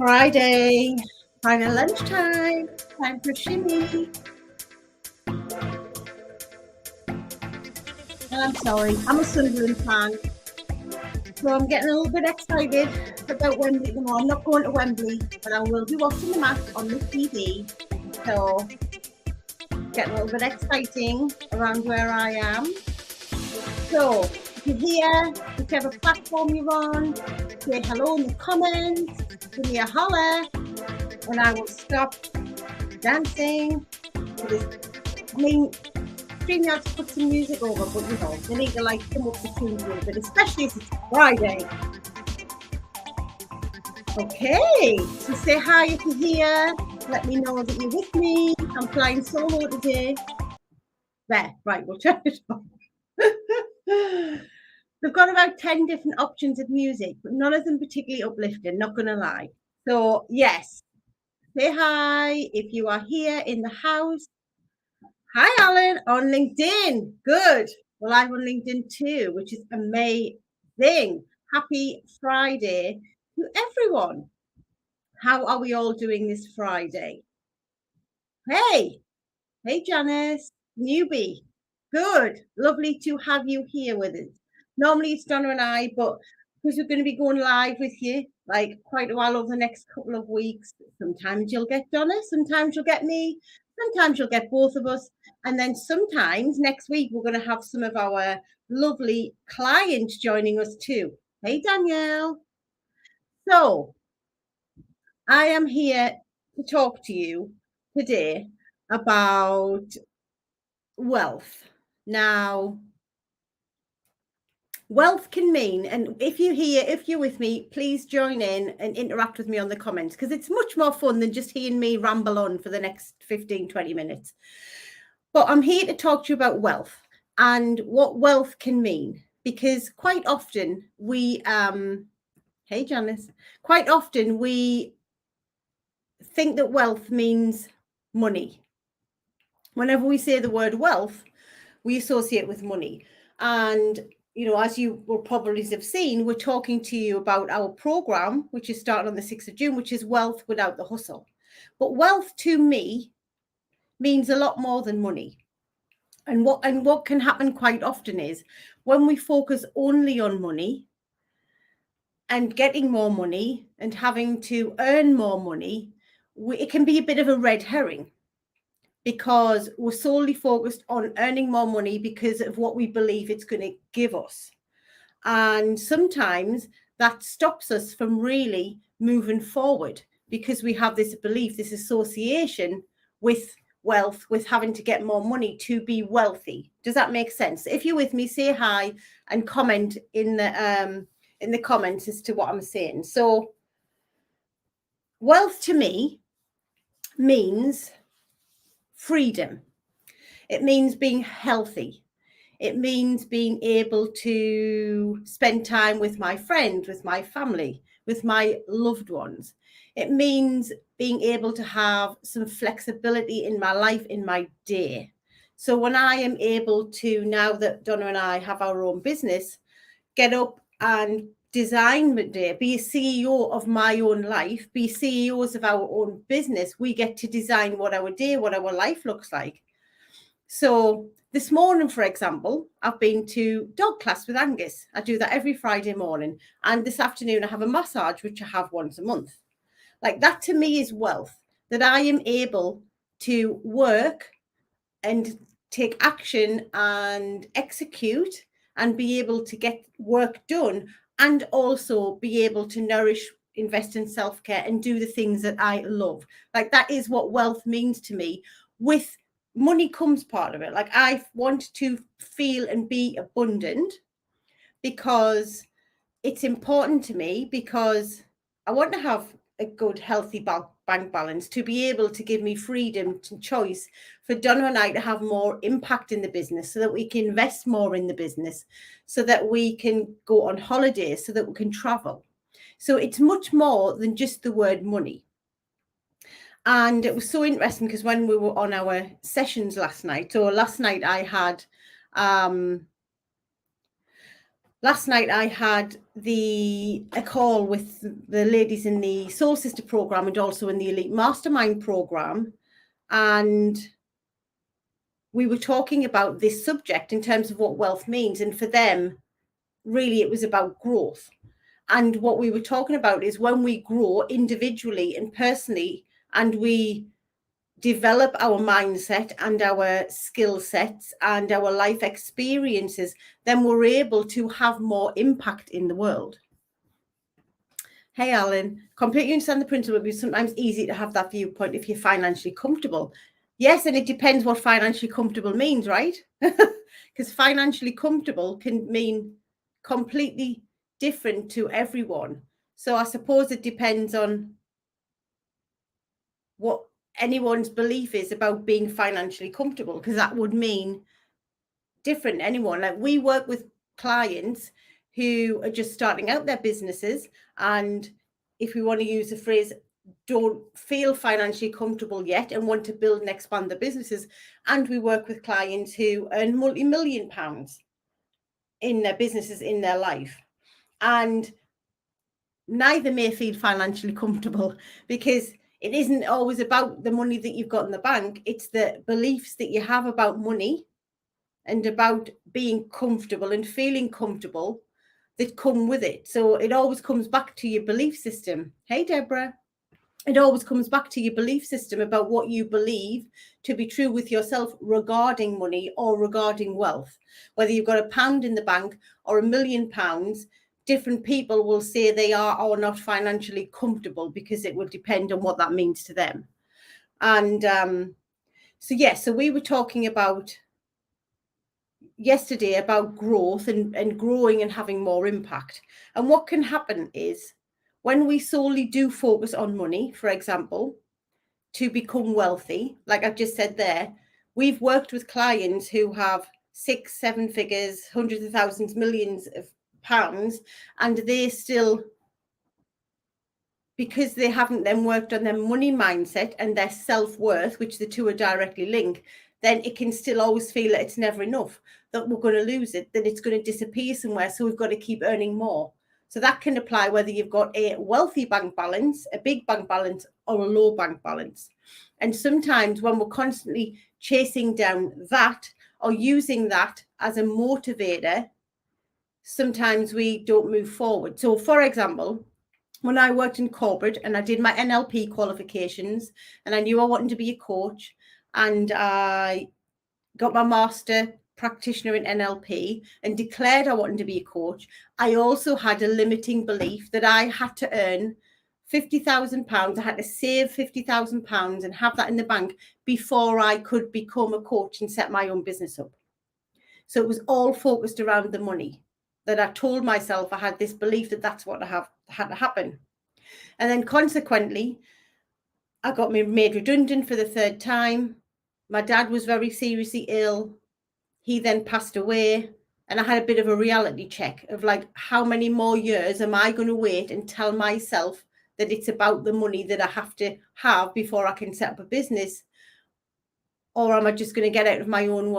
Friday, final lunchtime, time for shimmy. And I'm sorry, I'm a Sunderland fan, so I'm getting a little bit excited about Wembley. No, I'm not going to Wembley, but I will be watching the match on the TV. So, getting a little bit exciting around where I am. So, if you're here, whichever platform you're on, say hello in the comments, give me a holler, and I will stop dancing to this. I mean, StreamYard to put some music over, but you know, they need to like come up the tunes a little bit, especially if it's Friday. Okay, so say hi if you're here. Let me know that you're with me. I'm flying solo today. There, right, we'll turn it off. They've got about 10 different options of music, but none of them particularly uplifting, not going to lie. So, yes, say hi if you are here in the house. Hi, Alan, on LinkedIn. Good. Well, I'm on LinkedIn too, which is amazing. Happy Friday to everyone. How are we all doing this Friday? Hey, Janice, newbie. Good. Lovely to have you here with us. Normally it's Donna and I, but because we're going to be going live with you like quite a while over the next couple of weeks, sometimes you'll get Donna, sometimes you'll get me, sometimes you'll get both of us. And then sometimes next week, we're going to have some of our lovely clients joining us too. Hey, Danielle. So I am here to talk to you today about wealth. Now, wealth can mean, and if you're with me, please join in and interact with me on the comments, because it's much more fun than just hearing me ramble on for the next 15-20 minutes. But I'm here to talk to you about wealth and what wealth can mean, because quite often we hey Janice, quite often we think that wealth means money. Whenever we say the word wealth, we associate with money. And you know, as you will probably have seen, we're talking to you about our program, which is starting on the 6th of June, which is Wealth Without the Hustle. But wealth to me means a lot more than money. And what can happen quite often is when we focus only on money and getting more money and having to earn more money, it can be a bit of a red herring, because we're solely focused on earning more money because of what we believe it's going to give us. And sometimes that stops us from really moving forward, because we have this belief, this association with wealth, with having to get more money to be wealthy. Does that make sense? If you're with me, say hi and comment in the comments as to what I'm saying. So wealth to me means freedom. It means being healthy. It means being able to spend time with my friends, with my family, with my loved ones. It means being able to have some flexibility in my life, in my day. So when I am able to, now that Donna and I have our own business, get up and design my day, be a CEO of my own life, be CEOs of our own business, we get to design what our day, what our life looks like. So this morning, for example, I've been to dog class with Angus. I do that every Friday morning. And this afternoon, I have a massage, which I have once a month. Like, that to me is wealth, that I am able to work and take action and execute and be able to get work done, and also be able to nourish, invest in self-care and do the things that I love. Like, that is what wealth means to me. With money comes part of it. Like, I want to feel and be abundant because it's important to me, because I want to have a good, healthy bank balance to be able to give me freedom and choice for Donna and I to have more impact in the business, so that we can invest more in the business, so that we can go on holidays, so that we can travel. So it's much more than just the word money. And it was so interesting, because when we were on our sessions last night, I had last night I had a call with the ladies in the Soul Sister program and also in the Elite Mastermind program, and we were talking about this subject in terms of what wealth means. And for them, really, it was about growth. And what we were talking about is when we grow individually and personally, and we develop our mindset and our skill sets and our life experiences, then we're able to have more impact in the world. Hey, Alan, completely understand the principle, but it's sometimes easy to have that viewpoint if you're financially comfortable. Yes, and it depends what financially comfortable means, right? Because financially comfortable can mean completely different to everyone. So I suppose it depends on what anyone's belief is about being financially comfortable, because that would mean different anyone. Like, we work with clients who are just starting out their businesses, and if we want to use the phrase, don't feel financially comfortable yet and want to build and expand their businesses. And we work with clients who earn multi-million pounds in their businesses in their life, and neither may feel financially comfortable, because it isn't always about the money that you've got in the bank. It's the beliefs that you have about money and about being comfortable and feeling comfortable that come with it. So it always comes back to your belief system. Hey, Deborah. It always comes back to your belief system about what you believe to be true with yourself regarding money or regarding wealth. Whether you've got £1 in the bank or £1,000,000, different people will say they are or not financially comfortable, because it will depend on what that means to them. And so we were talking about yesterday about growth and growing and having more impact. And what can happen is, when we solely do focus on money, for example, to become wealthy, like I've just said there, we've worked with clients who have 6, 7 figures, hundreds of thousands, millions of pounds, and they still, because they haven't then worked on their money mindset and their self-worth, which the two are directly linked, then it can still always feel that it's never enough, that we're going to lose it, that it's going to disappear somewhere. So we've got to keep earning more. So that can apply whether you've got a wealthy bank balance, a big bank balance, or a low bank balance. And sometimes when we're constantly chasing down that or using that as a motivator, sometimes we don't move forward. So, for example, when I worked in corporate and I did my NLP qualifications and I knew I wanted to be a coach, and I got my master practitioner in NLP and declared I wanted to be a coach, I also had a limiting belief that I had to earn £50,000. I had to save £50,000 and have that in the bank before I could become a coach and set my own business up. So it was all focused around the money, that I told myself I had this belief that that's what had to happen. And then consequently, I got made redundant for the 3rd time. My dad was very seriously ill. He then passed away. And I had a bit of a reality check of, like, how many more years am I going to wait and tell myself that it's about the money that I have to have before I can set up a business? Or am I just going to get out of my own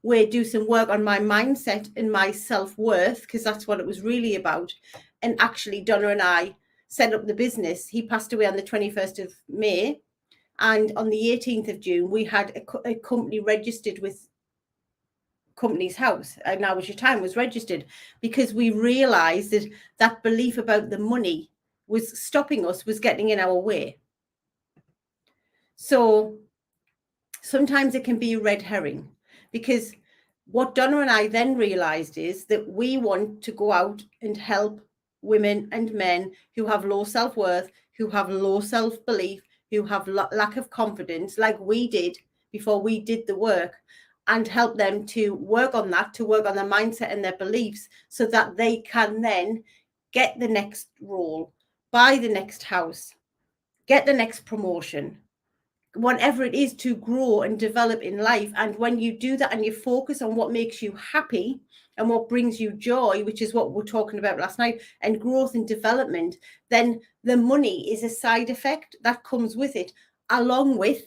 way, do some work on my mindset and my self-worth, because that's what it was really about. And actually, Donna and I set up the business. He passed away on the 21st of May. And on the 18th of June, we had a company registered with Companies House. And Now Is Your Time was registered, because we realized that that belief about the money was stopping us, was getting in our way. So sometimes it can be a red herring, because what Donna and I then realized is that we want to go out and help women and men who have low self-worth, who have low self-belief, who have lack of confidence, like we did before we did the work, and help them to work on that, to work on their mindset and their beliefs, so that they can then get the next role, buy the next house, get the next promotion, whatever it is, to grow and develop in life. And when you do that and you focus on what makes you happy and what brings you joy, which is what we're talking about last night, and growth and development, then the money is a side effect that comes with it, along with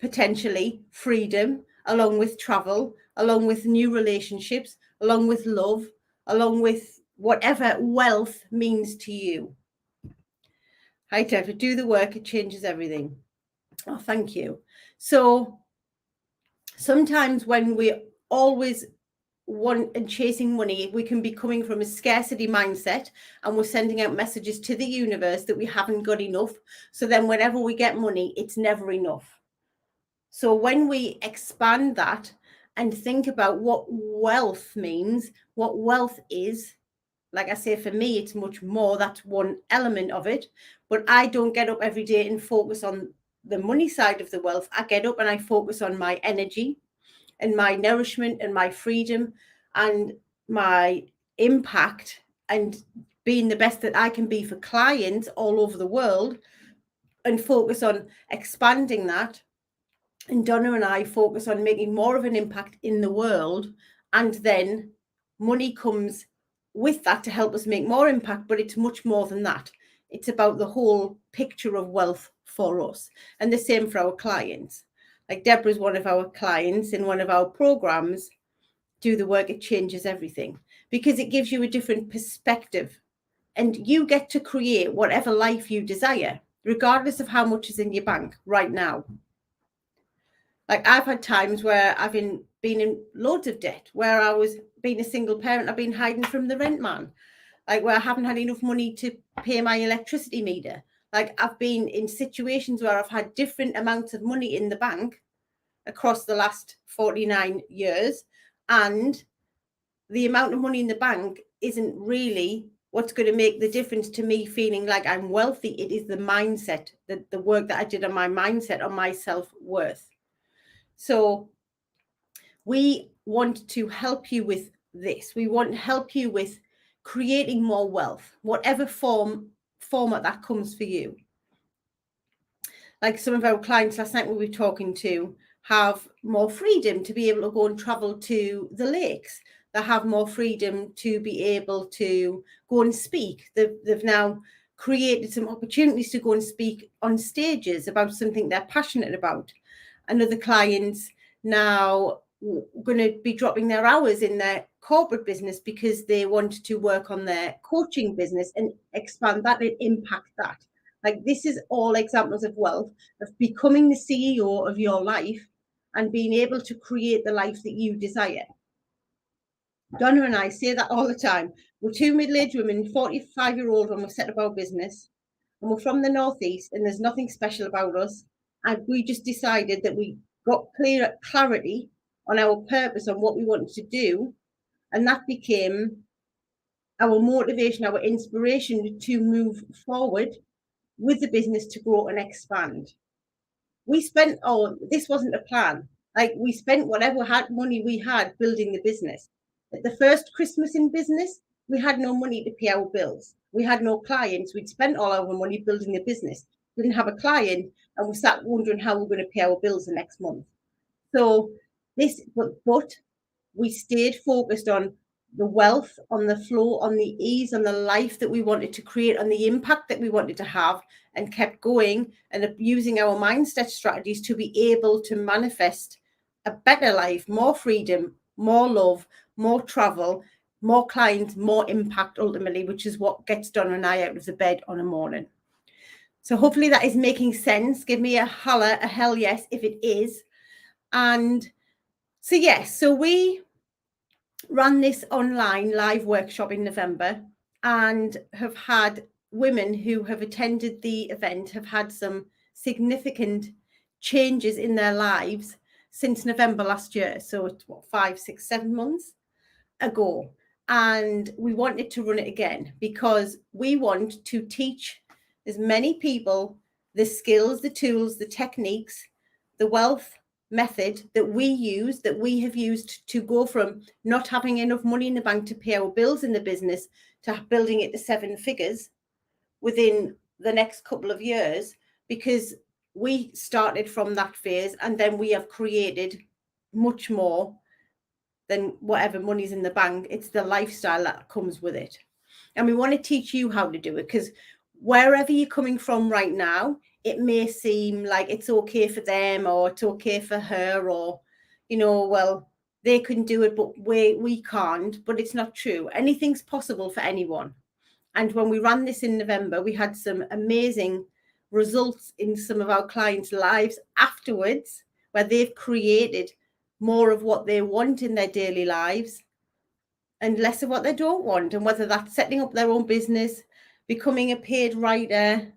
potentially freedom, along with travel, along with new relationships, along with love, along with whatever wealth means to you. Hi, Deborah. Do the work, it changes everything. Oh, thank you. So sometimes when we always want and chasing money, we can be coming from a scarcity mindset, and we're sending out messages to the universe that we haven't got enough. So then whenever we get money, it's never enough. So when we expand that and think about what wealth means, what wealth is, like I say, for me, it's much more. That's one element of it. But I don't get up every day and focus on the money side of the wealth. I get up and I focus on my energy and my nourishment and my freedom and my impact and being the best that I can be for clients all over the world, and focus on expanding that. And Donna and I focus on making more of an impact in the world, and then money comes with that to help us make more impact. But it's much more than that. It's about the whole picture of wealth for us, and the same for our clients. Like Deborah is one of our clients in one of our programs. Do the work, it changes everything, because it gives you a different perspective, and you get to create whatever life you desire, regardless of how much is in your bank right now. Like I've had times where I've been in loads of debt, where I was being a single parent, I've been hiding from the rent man, like where I haven't had enough money to pay my electricity meter. Like I've been in situations where I've had different amounts of money in the bank across the last 49 years. And the amount of money in the bank isn't really what's going to make the difference to me feeling like I'm wealthy. It is the mindset, the work that I did on my mindset, on my self-worth. So we want to help you with this. We want to help you with creating more wealth, whatever format that comes for you. Like some of our clients last night we were talking to have more freedom to be able to go and travel to the lakes. They have more freedom to be able to go and speak. They've now created some opportunities to go and speak on stages about something they're passionate about. And other clients now going to be dropping their hours in their corporate business because they want to work on their coaching business and expand that and impact that. Like this is all examples of wealth, of becoming the CEO of your life and being able to create the life that you desire. Donna and I say that all the time. We're two middle-aged women, 45-year-old when we set up our business, and we're from the Northeast, and there's nothing special about us. And we just decided that we got clarity on our purpose, on what we wanted to do, and that became our motivation, our inspiration to move forward with the business to grow and expand. We spent, this wasn't a plan. Like we spent whatever money we had building the business. At the first Christmas in business, we had no money to pay our bills. We had no clients. We'd spent all our money building the business. We didn't have a client, and we sat wondering how we're going to pay our bills the next month. So but we stayed focused on the wealth, on the flow, on the ease, on the life that we wanted to create, on the impact that we wanted to have, and kept going and using our mindset strategies to be able to manifest a better life, more freedom, more love, more travel, more clients, more impact ultimately, which is what gets Donna and I out of the bed on a morning. So hopefully that is making sense. Give me a holler, a hell yes if it is. And so yes, so we ran this online live workshop in November and have had women who have attended the event have had some significant changes in their lives since November last year. So it's 5, 6, 7 months ago. And we wanted to run it again because we want to teach as many people the skills, the tools, the techniques, the wealth method that we have used to go from not having enough money in the bank to pay our bills in the business to building it to 7 figures within the next couple of years, because we started from that phase and then we have created much more than whatever money's in the bank. It's the lifestyle that comes with it. And we want to teach you how to do it, because wherever you're coming from right now, it may seem like it's okay for them or it's okay for her, or, well, they can do it, but we can't. But it's not true. Anything's possible for anyone. And when we ran this in November, we had some amazing results in some of our clients' lives afterwards, where they've created more of what they want in their daily lives and less of what they don't want. And whether that's setting up their own business, becoming a paid writer,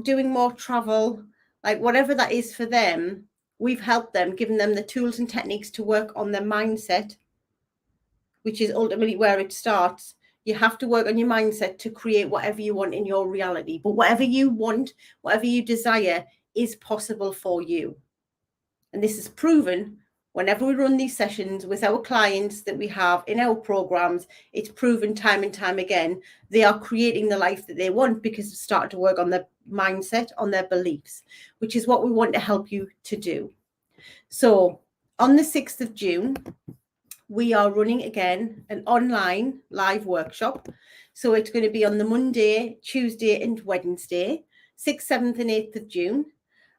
doing more travel, like whatever that is for them, we've helped them, given them the tools and techniques to work on their mindset, which is ultimately where it starts. You have to work on your mindset to create whatever you want in your reality. But whatever you want, whatever you desire, is possible for you. And this is proven whenever we run these sessions with our clients that we have in our programs. It's proven time and time again, they are creating the life that they want because they've started to work on their mindset, on their beliefs, which is what we want to help you to do. So on the 6th of June, we are running again an online live workshop. So it's going to be on the Monday, Tuesday and Wednesday, 6th, 7th and 8th of June.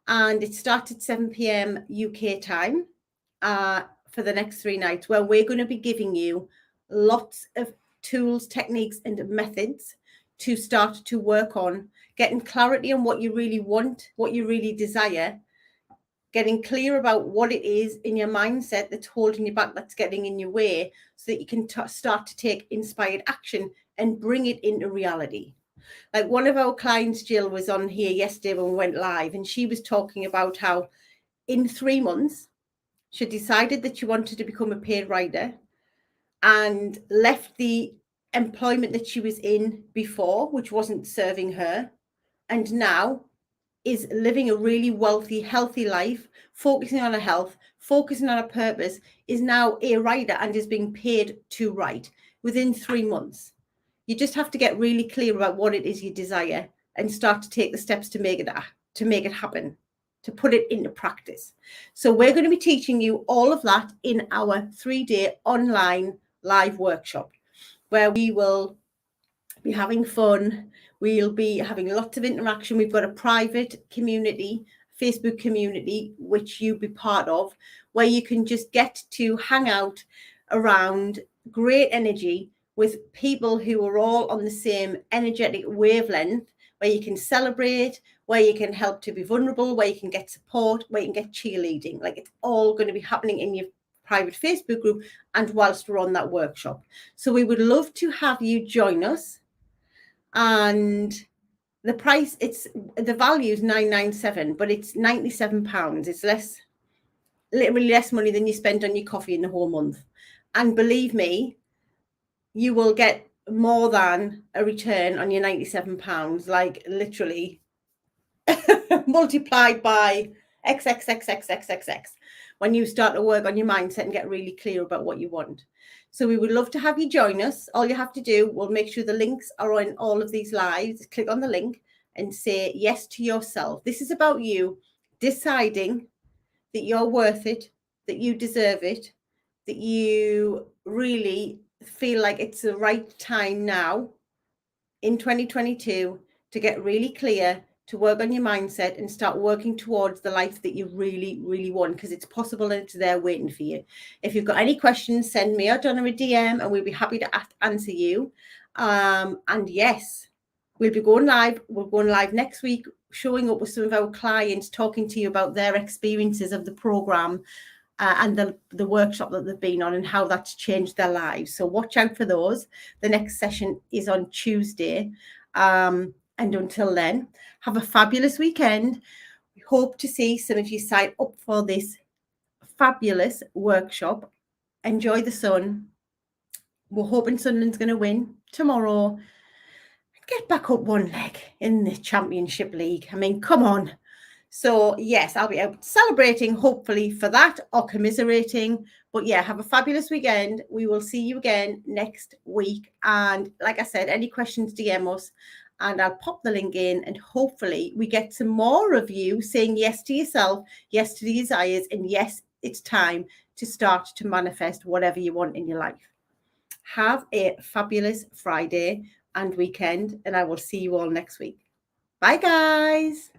And it starts at 7 p.m. UK time for the next 3 nights, where we're going to be giving you lots of tools, techniques and methods to start to work on getting clarity on what you really want, what you really desire, getting clear about what it is in your mindset that's holding you back, that's getting in your way, so that you can start to take inspired action and bring it into reality. Like one of our clients, Jill, was on here yesterday when we went live, and she was talking about how in 3 months, she decided that she wanted to become a paid writer and left the employment that she was in before, which wasn't serving her, and now is living a really wealthy, healthy life, focusing on her health, focusing on her purpose, is now a writer and is being paid to write within 3 months. You just have to get really clear about what it is you desire and start to take the steps to make it happen, to put it into practice. So we're going to be teaching you all of that in our 3-day online live workshop, where we will be having fun. We'll be having lots of interaction. We've got a private community, Facebook community, which you'll be part of, where you can just get to hang out around great energy with people who are all on the same energetic wavelength, where you can celebrate, where you can help to be vulnerable, where you can get support, where you can get cheerleading. Like, it's all going to be happening in your private Facebook group and whilst we're on that workshop. So we would love to have you join us. And the price, the value is £997, but it's £97. It's literally less money than you spend on your coffee in the whole month. And believe me, you will get more than a return on your £97, like literally multiplied by XXXXXXX when you start to work on your mindset and get really clear about what you want. So we would love to have you join us. All you have to do, we'll make sure the links are on all of these lives. Click on the link and say yes to yourself. This is about you deciding that you're worth it, that you deserve it, that you really feel like it's the right time now in 2022 to get really clear, to work on your mindset and start working towards the life that you really, really want, because it's possible and it's there waiting for you. If you've got any questions, send me or Donna a DM and we'll be happy to answer you. And yes, we'll be going live. We're going live next week, showing up with some of our clients, talking to you about their experiences of the program and the workshop that they've been on and how that's changed their lives. So watch out for those. The next session is on Tuesday. And until then, have a fabulous weekend. We hope to see some of you sign up for this fabulous workshop. Enjoy the sun. We're hoping Sunderland's going to win tomorrow. Get back up one leg in the Championship League. I mean, come on. So, yes, I'll be out celebrating, hopefully, for that, or commiserating. But, yeah, have a fabulous weekend. We will see you again next week. And like I said, any questions, DM us. And I'll pop the link in, and hopefully we get some more of you saying yes to yourself, yes to the desires, and yes, it's time to start to manifest whatever you want in your life. Have a fabulous Friday and weekend, and I will see you all next week. Bye, guys.